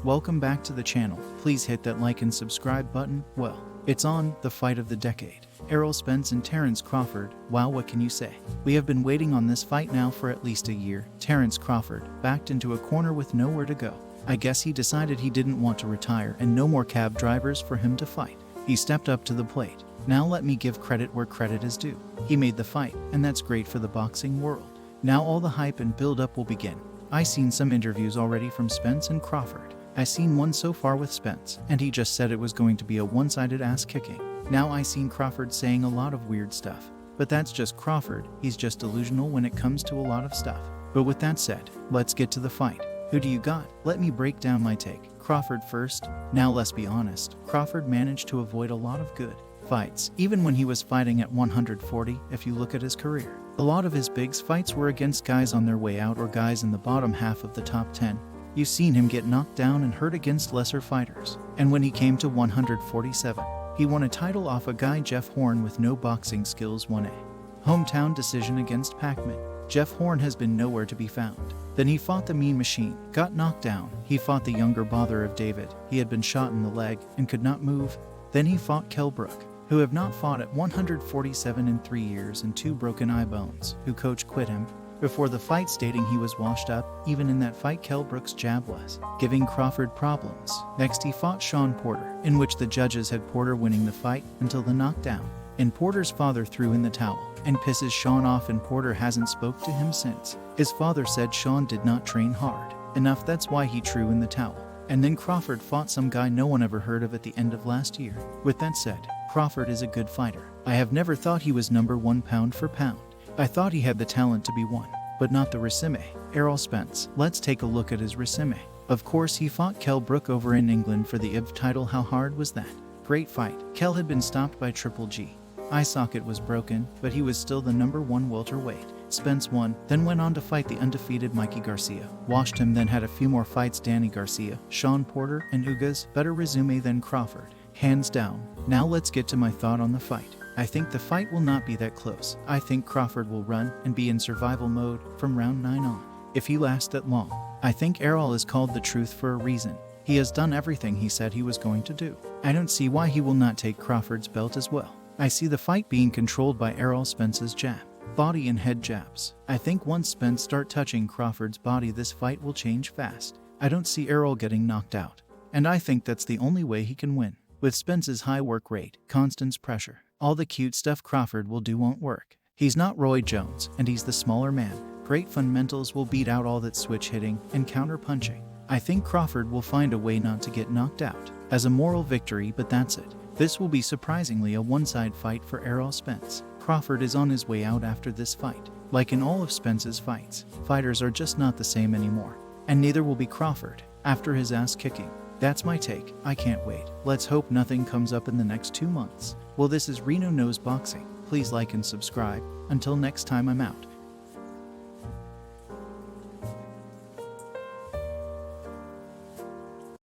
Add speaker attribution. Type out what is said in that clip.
Speaker 1: welcome back to the channel. Please hit that like and subscribe button. Well, it's on, the fight of the decade. Errol Spence and Terrence Crawford. Wow, what can you say? We have been waiting on this fight now for at least a year. Terrence Crawford backed into a corner with nowhere to go. I guess he decided he didn't want to retire and no more cab drivers for him to fight. He stepped up to the plate. Now let me give credit where credit is due. He made the fight, and that's great for the boxing world. Now all the hype and build-up will begin. I seen some interviews already from Spence and Crawford. I seen one so far with Spence, and he just said it was going to be a one-sided ass-kicking. Now I seen Crawford saying a lot of weird stuff. But that's just Crawford, he's just delusional when it comes to a lot of stuff. But with that said, let's get to the fight. Who do you got? Let me break down my take. Crawford first. Now let's be honest, Crawford managed to avoid a lot of good fights, even when he was fighting at 140, if you look at his career. A lot of his big fights were against guys on their way out or guys in the bottom half of the top 10. You've seen him get knocked down and hurt against lesser fighters. And when he came to 147, he won a title off a guy Jeff Horn with no boxing skills, won a hometown decision against Pacman. Jeff Horn has been nowhere to be found. Then he fought the Mean Machine, got knocked down. He fought the younger brother of David. He had been shot in the leg and could not move. Then he fought Kell Brook, who have not fought at 147 in 3 years and 2 broken eye bones, who coach quit him before the fight stating he was washed up. Even in that fight, Kell Brook's jab was giving Crawford problems. Next he fought Sean Porter, in which the judges had Porter winning the fight until the knockdown. And Porter's father threw in the towel and pisses Sean off, and Porter hasn't spoke to him since. His father said Sean did not train hard enough, that's why he threw in the towel. And then Crawford fought some guy no one ever heard of at the end of last year. With that said, Crawford is a good fighter. I have never thought he was number 1 pound for pound. I thought he had the talent to be one, but not the resume. Errol Spence. Let's take a look at his resume. Of course he fought Kell Brook over in England for the IBF title. How hard was that? Great fight. Kell had been stopped by Triple G. Eye socket was broken, but he was still the number 1 welterweight. Spence won, then went on to fight the undefeated Mikey Garcia. Washed him, then had a few more fights. Danny Garcia, Sean Porter, and Ugas. Better resume than Crawford, hands down. Now let's get to my thought on the fight. I think the fight will not be that close. I think Crawford will run and be in survival mode from round 9 on, if he lasts that long. I think Errol is called the truth for a reason. He has done everything he said he was going to do. I don't see why he will not take Crawford's belt as well. I see the fight being controlled by Errol Spence's jab, body and head jabs. I think once Spence start touching Crawford's body, this fight will change fast. I don't see Errol getting knocked out, and I think that's the only way he can win. With Spence's high work rate, constant pressure, all the cute stuff Crawford will do won't work. He's not Roy Jones, and he's the smaller man. Great fundamentals will beat out all that switch hitting and counter punching. I think Crawford will find a way not to get knocked out as a moral victory, but that's it. This will be surprisingly a one-side fight for Errol Spence. Crawford is on his way out after this fight. Like in all of Spence's fights, fighters are just not the same anymore. And neither will be Crawford after his ass kicking. That's my take. I can't wait. Let's hope nothing comes up in the next 2 months. Well, this is Reno Knows Boxing. Please like and subscribe. Until next time, I'm out.